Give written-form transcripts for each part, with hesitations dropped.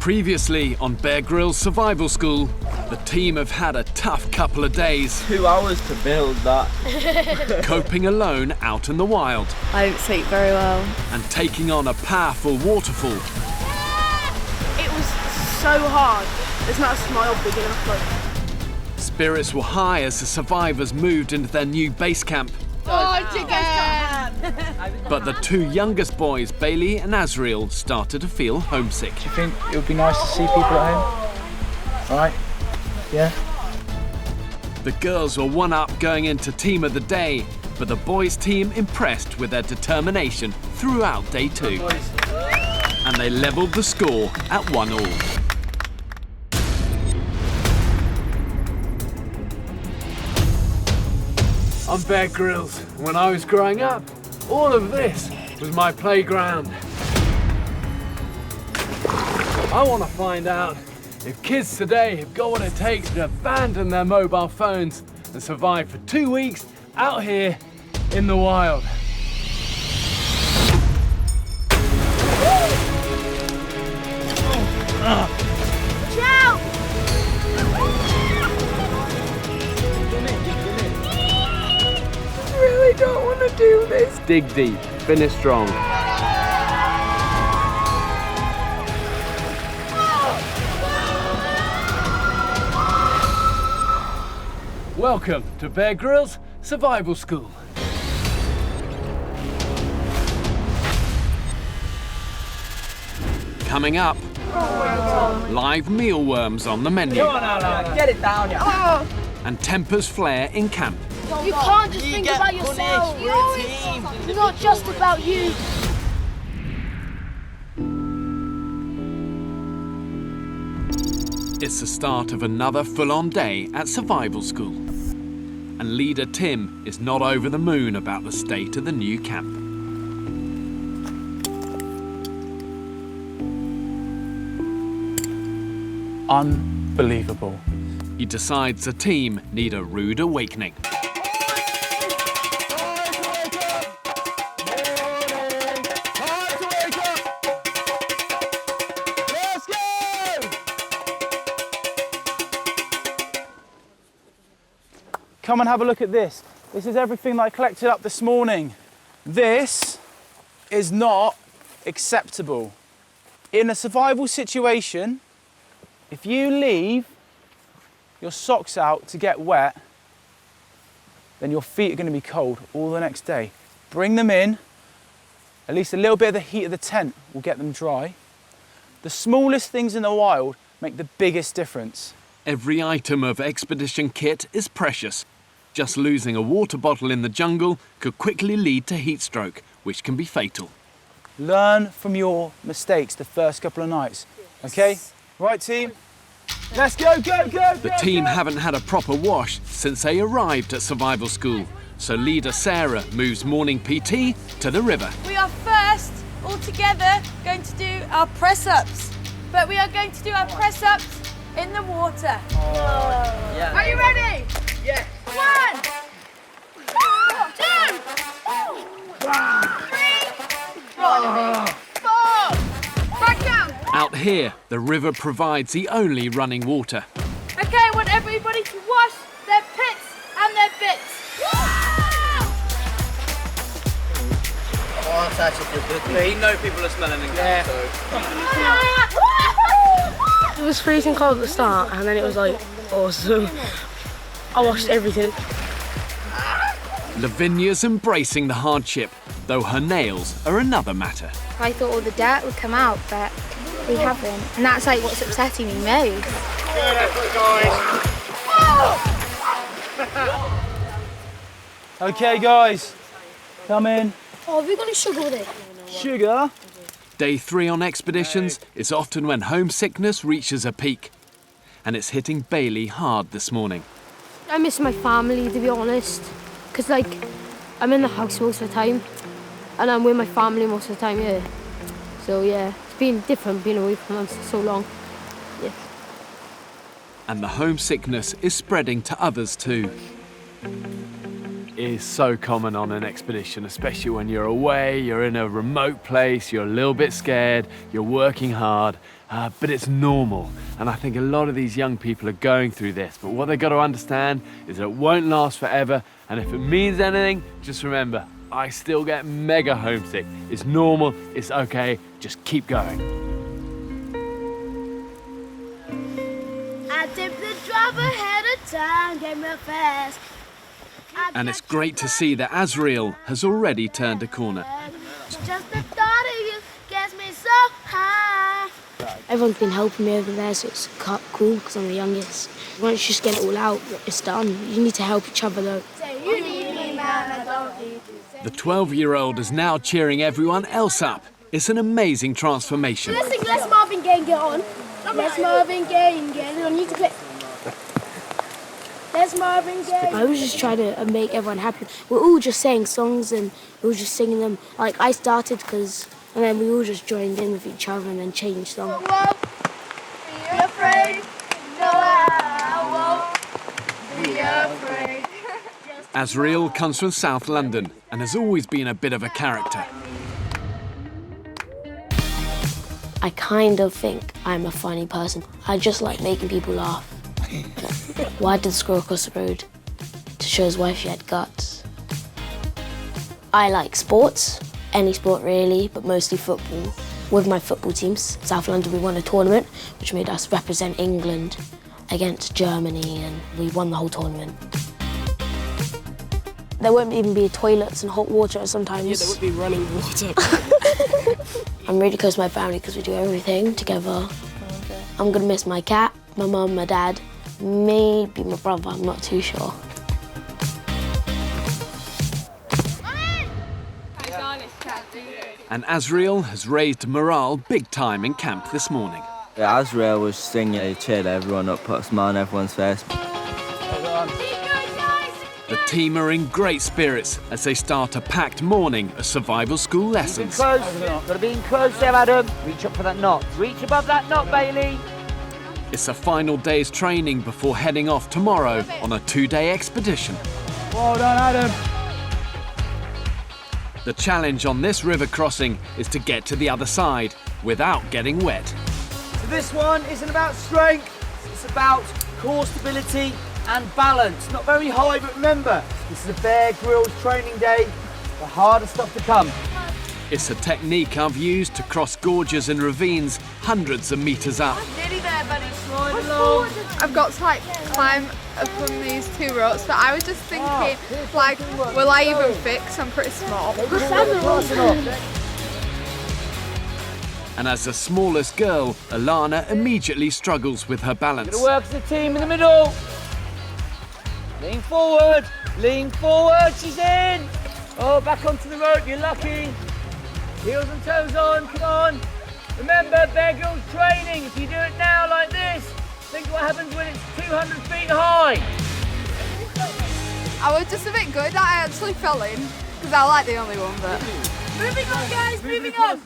Previously on Bear Grylls Survival School, the team have had a tough couple of days. 2 hours to build that. Coping alone out in the wild. I don't sleep very well. And taking on a powerful waterfall. It was so hard. There's not a smile big enough. Spirits were high as the survivors moved into their new base camp. Oh, chicken! But the two youngest boys, Bailey and Azriel, started to feel homesick. Do you think it would be nice to see people at home? Right? Yeah? The girls were one up going into team of the day, but the boys' team impressed with their determination throughout day 2. And they levelled the score at 1-1. I'm Bear Grylls. When I was growing up, all of this was my playground. I want to find out if kids today have got what it takes to abandon their mobile phones and survive for 2 weeks out here in the wild. Ciao! I really don't want to do this. Dig deep, finish strong. Welcome to Bear Grylls Survival School. Coming up, live mealworms on the menu. Come on, Alan. Get it down, yeah. And tempers flare in camp. You can't just think about yourself. It's not just about you. It's the start of another full-on day at survival school. And leader Tim is not over the moon about the state of the new camp. Unbelievable. He decides the team need a rude awakening. Come and have a look at this. This is everything that I collected up this morning. This is not acceptable. In a survival situation, if you leave your socks out to get wet, then your feet are going to be cold all the next day. Bring them in. At least a little bit of the heat of the tent will get them dry. The smallest things in the wild make the biggest difference. Every item of expedition kit is precious. Just losing a water bottle in the jungle could quickly lead to heat stroke, which can be fatal. Learn from your mistakes the first couple of nights, okay? Right, team? Let's go, go, go, The team haven't had a proper wash since they arrived at survival school, so leader Sarah moves morning PT to the river. We are first, all together, going to do our press-ups. But we are going to do our press-ups in the water. Yeah. Are you ready? Yeah. 1, 2, 3, 4. Back down. Out here, the river provides the only running water. Okay, I want everybody to wash their pits and their bits. Oh, that's actually good. Yeah, you know people are smelling in camp, so. It was freezing cold at the start, and then it was like awesome. I washed everything. Lavinia's embracing the hardship, though her nails are another matter. I thought all the dirt would come out, but they haven't. And that's like what's upsetting me most. Good effort, guys. Okay, guys, come in. Oh, have we got any sugar with it? Sugar? Day 3 on expeditions is often when homesickness reaches a peak. And it's hitting Bailey hard this morning. I miss my family, to be honest, because like I'm in the house most of the time and I'm with my family most of the time, yeah. So yeah, it's been different being away from them for so long. Yeah. And the homesickness is spreading to others too. Is so common on an expedition, especially when you're away, you're in a remote place, you're a little bit scared, you're working hard, but it's normal. And I think a lot of these young people are going through this. But what they've got to understand is that it won't last forever. And if it means anything, just remember, I still get mega homesick. It's normal, it's okay, just keep going. I tipped the driver ahead of time, came real fast. And it's great to see that Azriel has already turned a corner. Just the thought of you gets me so high. Everyone's been helping me over there, so it's cool because I'm the youngest. Once you just get it all out, it's done. You need to help each other though. You need me, man, I don't need you. The 12-year-old is now cheering everyone else up. It's an amazing transformation. Let's sing Let's Marvin Gaye and get on. Let's Marvin Gaye and get on. You need to play. Let's Marvin Gaye. I was just trying to make everyone happy. We're all just saying songs and we were just singing them. Like I started and then we all just joined in with each other and then changed them. Whoa, be afraid. No, I won't be afraid. Azriel comes from South London and has always been a bit of a character. I kind of think I'm a funny person. I just like making people laugh. Why did the squirrel cross the road? To show his wife she had guts. I like sports, any sport really, but mostly football. With my football teams, South London, we won a tournament, which made us represent England against Germany, and we won the whole tournament. There won't even be toilets and hot water sometimes. Yeah, there would be running water. I'm really close to my family because we do everything together. Okay. I'm gonna miss my cat, my mum, my dad, maybe my brother, I'm not too sure. And Azriel has raised morale big time in camp this morning. Yeah, Azriel was singing, he cheered everyone up, put a smile on everyone's face. The team are in great spirits as they start a packed morning of survival school lessons. Close. Gotta be in close there, Adam. Reach up for that knot. Reach above that knot, Bailey. It's the final day's training before heading off tomorrow on a 2-day expedition. Well done, Adam. The challenge on this river crossing is to get to the other side without getting wet. So this one isn't about strength. It's about core stability and balance. Not very high, but remember, this is a Bear Grylls training day. The hardest stuff to come. It's a technique I've used to cross gorges and ravines hundreds of meters up. Nearly there, buddy. Slide along. I've got to climb up on these 2 ropes, but I was just thinking, will I even fit? 'Cause I'm pretty small. And as the smallest girl, Alana immediately struggles with her balance. Gonna work as a team in the middle. Lean forward. Lean forward. She's in. Oh, back onto the rope. You're lucky. Heels and toes on. Come on. Remember, Bear Grylls training. If you do it now like this, think what happens when it's 200 feet high. I was just a bit good. I actually fell in because I was like the only one. But moving on, guys. Moving on.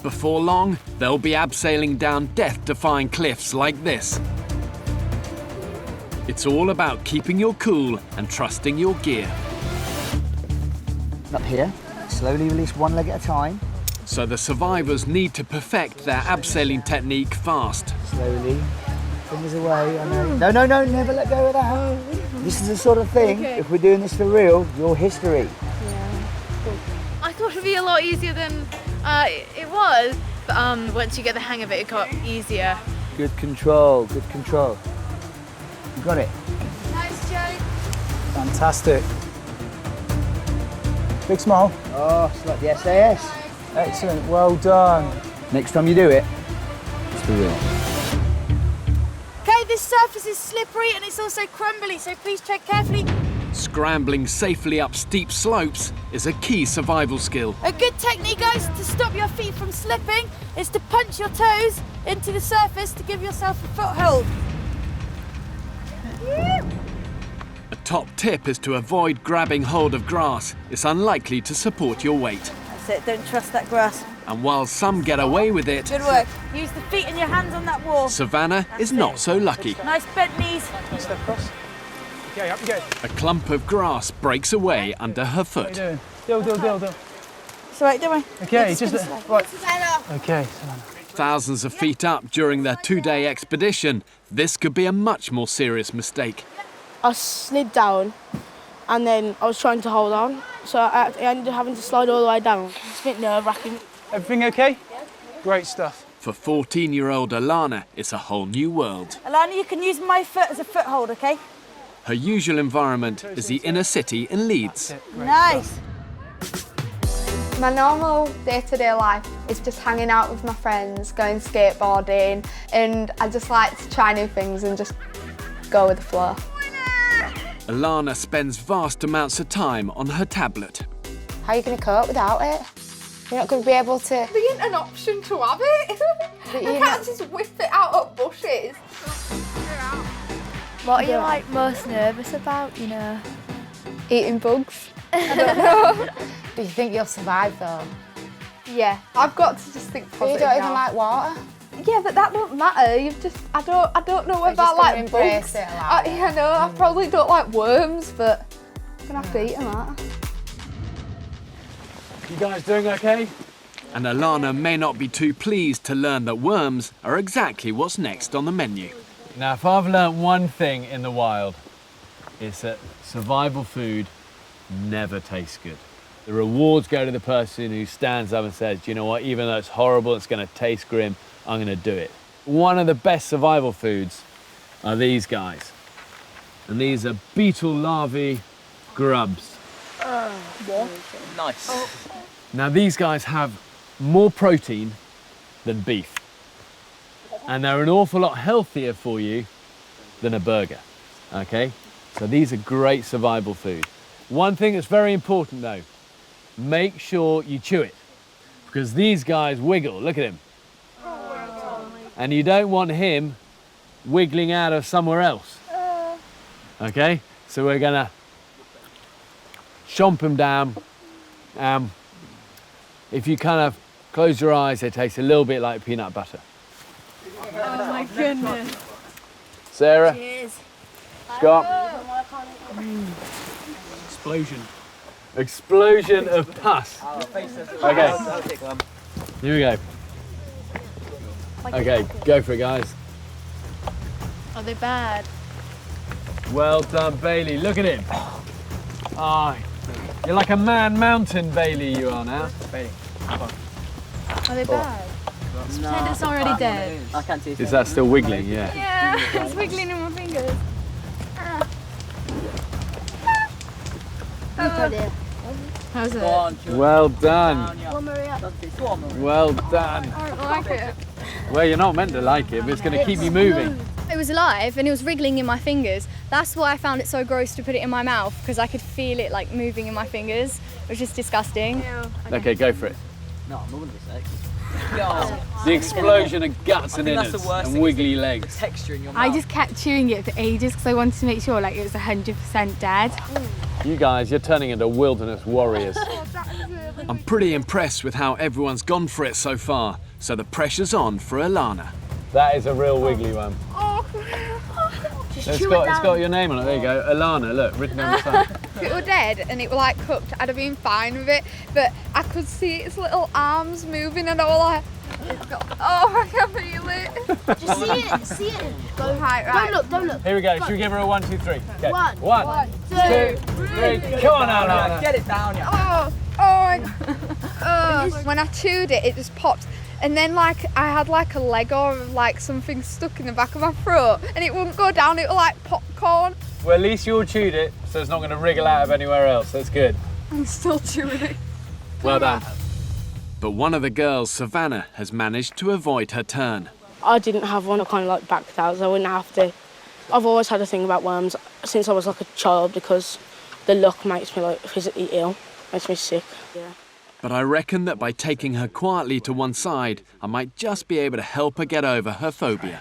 Before long, they'll be abseiling down death-defying cliffs like this. It's all about keeping your cool and trusting your gear. Up here. Slowly release one leg at a time. So the survivors need to perfect their abseiling technique fast. Slowly. Fingers away. I know. No, never let go of that. This is the sort of thing, if we're doing this for real, your history. I thought it would be a lot easier than it was, but once you get the hang of it, it got easier. Good control, good control. You got it. Nice, Joe. Fantastic. Big smile. Oh, it's like the SAS. Excellent, well done. Next time you do it, it's for real. Okay, this surface is slippery and it's also crumbly, so please tread carefully. Scrambling safely up steep slopes is a key survival skill. A good technique, guys, to stop your feet from slipping is to punch your toes into the surface to give yourself a foothold. A top tip is to avoid grabbing hold of grass. It's unlikely to support your weight. That's it, don't trust that grass. And while some get away with it, Good work. Use the feet and your hands on that wall. Savannah is not so lucky. Nice bent knees. Step across. Okay, up you go. A clump of grass breaks away under her foot. What are you doing? Dill. It's all right, don't worry. Okay, just right. Okay. Thousands of feet up during their 2-day expedition, this could be a much more serious mistake. I slid down and then I was trying to hold on, so I ended up having to slide all the way down. It's a bit nerve-wracking. Everything okay? Yeah. Great stuff. For 14-year-old Alana, it's a whole new world. Alana, you can use my foot as a foothold, okay? Her usual environment is the inner city in Leeds. Nice. My normal day-to-day life is just hanging out with my friends, going skateboarding, and I just like to try new things and just go with the flow. Alana spends vast amounts of time on her tablet. How are you going to cope without it? You're not going to be able to... There ain't an option to have it. I can't just whip it out of bushes. What are you like most nervous about, you know? Eating bugs. I don't know. Do you think you'll survive though? Yeah, I've got to just think positive. You don't even now. like water? Yeah, but that don't matter. You've just, I don't know whether I like embrace bugs. it, like Yeah, I know. I probably don't like worms, but I'm gonna have to eat them out. You guys doing okay? And Alana may not be too pleased to learn that worms are exactly what's next on the menu. Now, if I've learnt one thing in the wild, it's that survival food never tastes good. The rewards go to the person who stands up and says, you know what, even though it's horrible, it's going to taste grim, I'm going to do it. One of the best survival foods are these guys. And these are beetle larvae grubs. What? Nice. Now, these guys have more protein than beef. And they're an awful lot healthier for you than a burger, okay? So these are great survival food. One thing that's very important though, make sure you chew it, because these guys wiggle, look at him. And you don't want him wiggling out of somewhere else. Okay, so we're gonna chomp him down. If you kind of close your eyes, they taste a little bit like peanut butter. Oh my goodness. Sarah? Cheers. Scott? Explosion. Explosion of pus. Okay, here we go. Okay, go for it, guys. Are they bad? Well done, Bailey. Look at him. Ah, you're like a man mountain, Bailey, you are now. Bailey, Are they bad? Pretend it's already dead. I can't see. Is that still wiggling? Yeah. Yeah, it's wiggling in my fingers. How's it? Go on, Well done. Go on, Maria. Well done. I don't like it. Well, you're not meant to like it, but it's going to keep you moving. It was alive and it was wriggling in my fingers. That's why I found it so gross to put it in my mouth, because I could feel it like moving in my fingers. It was just disgusting. Okay, go for it. No, I'm not going to be sick. The explosion of guts and that's the innards worst and thing, wiggly the legs. texture in your mouth. I just kept chewing it for ages because I wanted to make sure like it was 100% dead. You guys, you're turning into wilderness warriors. I'm pretty impressed with how everyone's gone for it so far, so the pressure's on for Alana. That is a real wiggly one. It's got your name on it. There you go. Alana, look, written on the side. If it were dead and it were like cooked, I'd have been fine with it. But I could see its little arms moving and I was like, oh, I can feel it. Just see it. Go. Right. Don't look. Here we go. Should we give her a 1, 2, 3? Okay. One, 1, 2, 3. Come on, Alana. Get it down, yeah. Oh my God. When I chewed it, it just popped. And then like I had like a Lego of like something stuck in the back of my throat and it wouldn't go down, it was like popcorn. Well, at least you all chewed it, so it's not going to wriggle out of anywhere else. That's good. I'm still chewing it. Well done. But one of the girls, Savannah, has managed to avoid her turn. I didn't have one. I kind of like backed out, so I wouldn't have to. I've always had a thing about worms since I was like a child because the look makes me like physically ill, makes me sick. Yeah. But I reckon that by taking her quietly to one side, I might just be able to help her get over her phobia.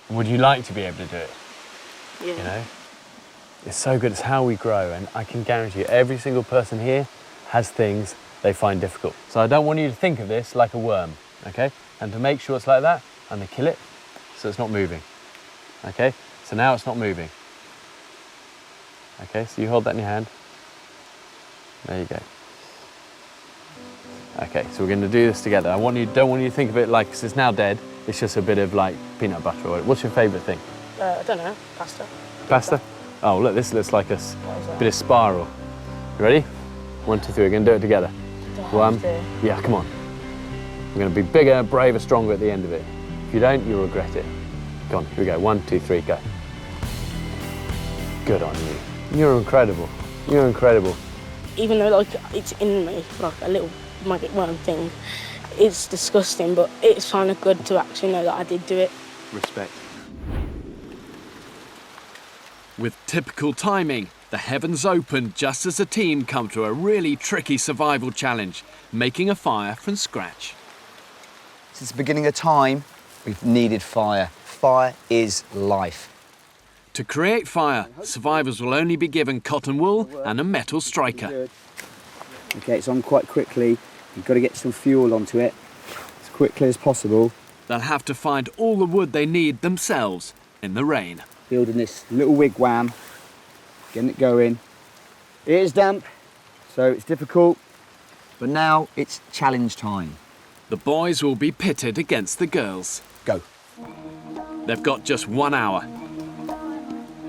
Would you like to be able to do it? Yeah. You know? It's so good, it's how we grow, and I can guarantee you every single person here has things they find difficult. So I don't want you to think of this like a worm, okay? And to make sure it's like that, I'm gonna kill it so it's not moving, okay? So now it's not moving. Okay, so you hold that in your hand. There you go. Okay, so we're going to do this together. Don't want you to think of it like, 'cause it's now dead, it's just a bit of like peanut butter oil. What's your favourite thing? I don't know, pasta. Pasta? Oh, look, this looks like a bit of spiral. You ready? 1, 2, 3, we're going to do it together. 1, yeah, come on. We're going to be bigger, braver, stronger at the end of it. If you don't, you'll regret it. Go on, here we go. 1, 2, 3, go. Good on you. You're incredible. You're incredible. Even though like it's in me, like a little maggot worm thing, it's disgusting, but it's kind of good to actually know that I did do it. Respect. With typical timing, the heavens open just as the team come to a really tricky survival challenge, making a fire from scratch. Since the beginning of time, we've needed fire. Fire is life. To create fire, survivors will only be given cotton wool and a metal striker. Okay, it's on quite quickly. You've got to get some fuel onto it as quickly as possible. They'll have to find all the wood they need themselves in the rain. Building this little wigwam, getting it going. It is damp, so it's difficult. But now it's challenge time. The boys will be pitted against the girls. Go. They've got just 1 hour.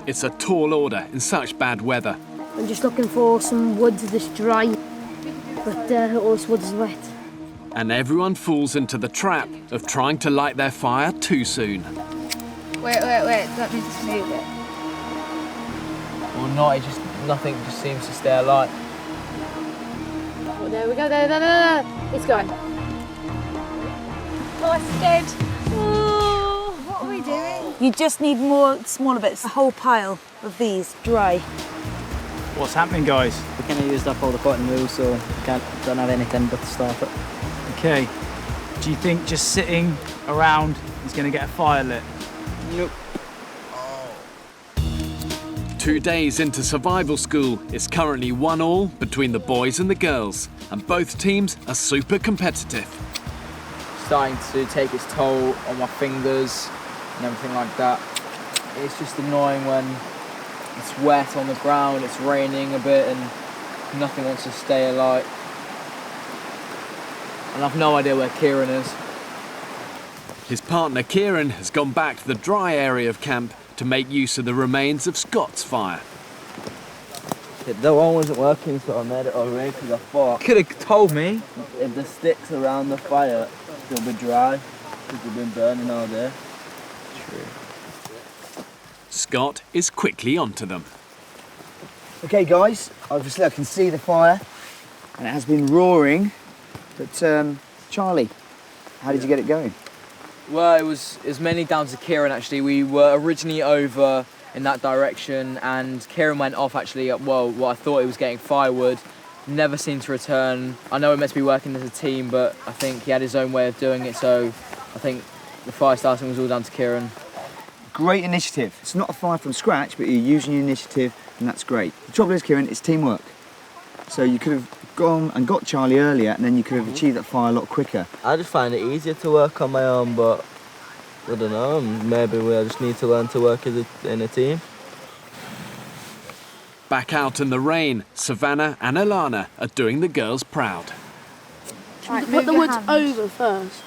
It's a tall order in such bad weather. I'm just looking for some wood that's dry, but all this wood is wet. And everyone falls into the trap of trying to light their fire too soon. Wait, let me just move it. Or not, nothing just seems to stay alight. Oh, there we go, there. It's going. Oh, I'm scared. Oh, what are we doing? You just need more smaller bits, a whole pile of these dry. What's happening, guys? We kind of used up all the cotton wool, so don't have anything but to start it. Okay. Do you think just sitting around is going to get a fire lit? Nope. 2 days into survival school, it's currently 1-1 between the boys and the girls, and both teams are super competitive. Starting to take its toll on my fingers and everything like that. It's just annoying when it's wet on the ground, it's raining a bit and nothing wants to stay alight. And I've no idea where Kieran is. His partner Kieran has gone back to the dry area of camp to make use of the remains of Scott's fire. The one wasn't working, so I made it already because I thought... Could have told me if the sticks around the fire will be dry because they've been burning all day. True. Scott is quickly onto them. Okay, guys, obviously I can see the fire and it has been roaring, but Charlie, how did you get it going? Well, it was mainly down to Kieran, actually. We were originally over in that direction and Kieran went off, actually, well, what I thought he was getting firewood. Never seemed to return. I know we're meant to be working as a team, but I think he had his own way of doing it, so I think the fire starting was all down to Kieran. Great initiative. It's not a fire from scratch, but you're using your initiative, and that's great. The trouble is, Kieran, it's teamwork. So you could have gone and got Charlie earlier, and then you could have achieved that fire a lot quicker. I just find it easier to work on my own, but I don't know, maybe we just need to learn to work in a team. Back out in the rain, Savannah and Alana are doing the girls proud. Right, put the woods over first.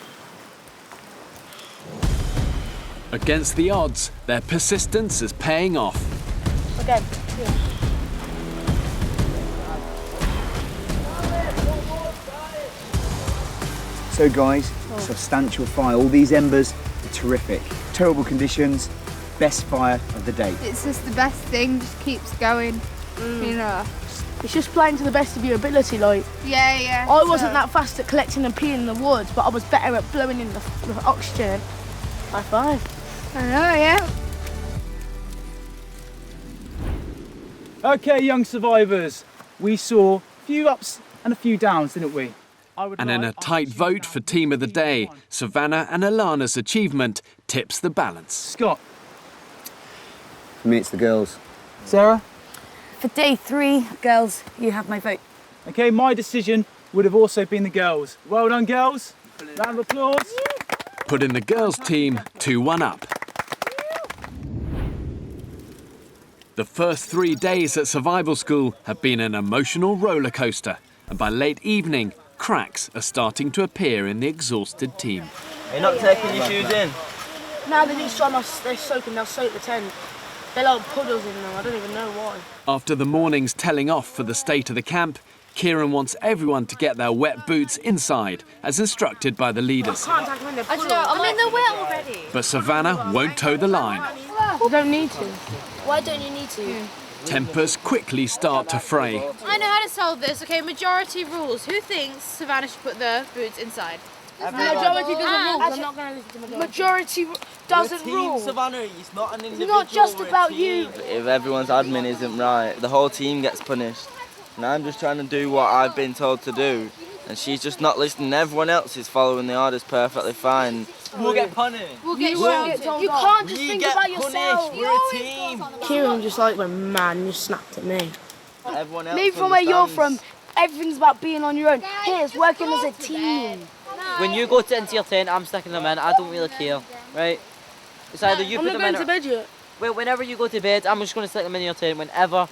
Against the odds, their persistence is paying off. Okay. Yeah. So guys, substantial fire. All these embers are terrific. Terrible conditions, best fire of the day. It's just the best thing, just keeps going, you know. It's just playing to the best of your ability, like. Yeah. I wasn't that fast at collecting and peeling the wood, but I was better at blowing in the oxygen. High five. I know, yeah. Okay, young survivors, we saw a few ups and a few downs, didn't we? And in a tight vote for Team of the Day, Savannah and Alana's achievement tips the balance. Scott? For me, it's the girls. Sarah? For day 3, girls, you have my vote. Okay, my decision would have also been the girls. Well done, girls. Round of applause. Putting the girls' team 2-1 up. The first 3 days at survival school have been an emotional roller coaster, and by late evening, Cracks are starting to appear in the exhausted team. Are you not taking your shoes in? Now they need to they're soaking, they'll soak the tent. They're like puddles in them, I don't even know why. After the morning's telling off for the state of the camp, Kieran wants everyone to get their wet boots inside, as instructed by the leaders. I can't take them in, they're puddles. I'm in the wet already. But Savannah won't toe the line. You don't need to. Why don't you need to? Tempers quickly start to fray. I know how to solve this. Okay, majority rules. Who thinks Savannah should put the boots inside? Majority doesn't rule. I'm not going to listen to majority. Majority doesn't rule. Savannah, it's not an individual. It's not just about you. If everyone's admin isn't right, the whole team gets punished. And I'm just trying to do what I've been told to do. And she's just not listening. Everyone else is following the orders perfectly fine. We'll get punished. We'll get shouted. You can't just think about yourself. We're a team. Kieran just like went mad and just snapped at me. Everyone else Maybe from where you're understands. from, everything's about being on your own. Here, it's working as a team. When you go into your tent, I'm sticking them in. I don't really care, right? It's either you put them in. I'm not going to bed yet. Well, whenever you go to bed, I'm just going to stick them in your tent. Whenever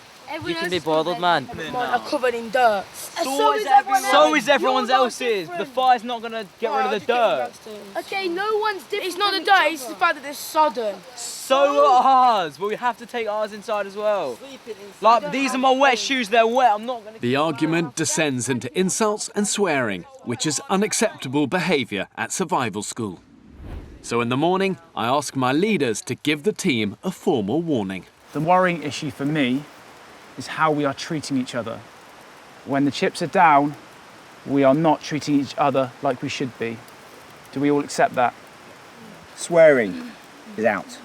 you can be bothered, man. Mine are covered in dirt. So is everyone else's. The fire's not going to get rid of the dirt. Okay, no one's different. It's not the dirt, it's the fact that they're sodden. So are ours. Well, we have to take ours inside as well. Like, these are my wet shoes. They're wet. I'm not going to... The argument descends into insults and swearing, which is unacceptable behaviour at survival school. So in the morning, I ask my leaders to give the team a formal warning. The worrying issue for me is how we are treating each other. When the chips are down, we are not treating each other like we should be. Do we all accept that? Swearing is out.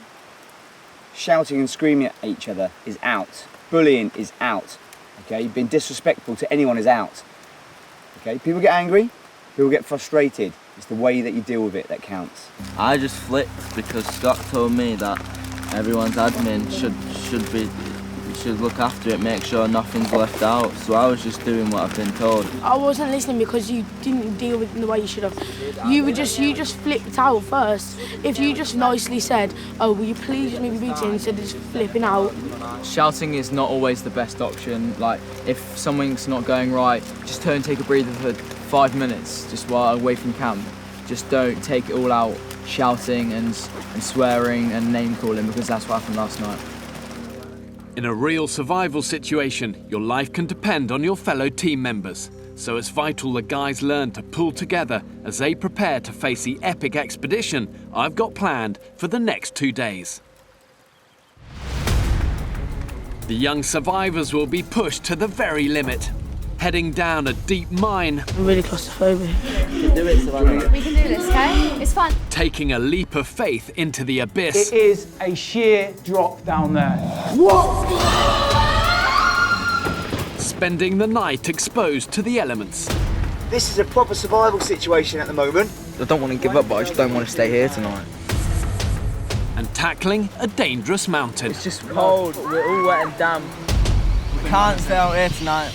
Shouting and screaming at each other is out. Bullying is out. Okay, being disrespectful to anyone is out. Okay, people get angry, people get frustrated. It's the way that you deal with it that counts. I just flipped because Scott told me that everyone's admin should look after it, make sure nothing's left out. So I was just doing what I've been told. I wasn't listening because you didn't deal with it the way you should have. You just flipped out first. If you just nicely said, "Oh, will you please just move your boots in," instead of just flipping out. Shouting is not always the best option. Like, if something's not going right, just turn and take a breather for 5 minutes, just while away from camp. Just don't take it all out shouting and swearing and name calling, because that's what happened last night. In a real survival situation, your life can depend on your fellow team members. So it's vital the guys learn to pull together as they prepare to face the epic expedition I've got planned for the next 2 days. The young survivors will be pushed to the very limit, heading down a deep mine. I'm really claustrophobic. You can do it, Savannah. We can do this, okay? It's fun. Taking a leap of faith into the abyss. It is a sheer drop down there. Spending the night exposed to the elements. This is a proper survival situation at the moment. I don't want to give up, but I just don't want to stay here tonight. And tackling a dangerous mountain. It's just cold. We're all wet and damp. We can't stay out here tonight.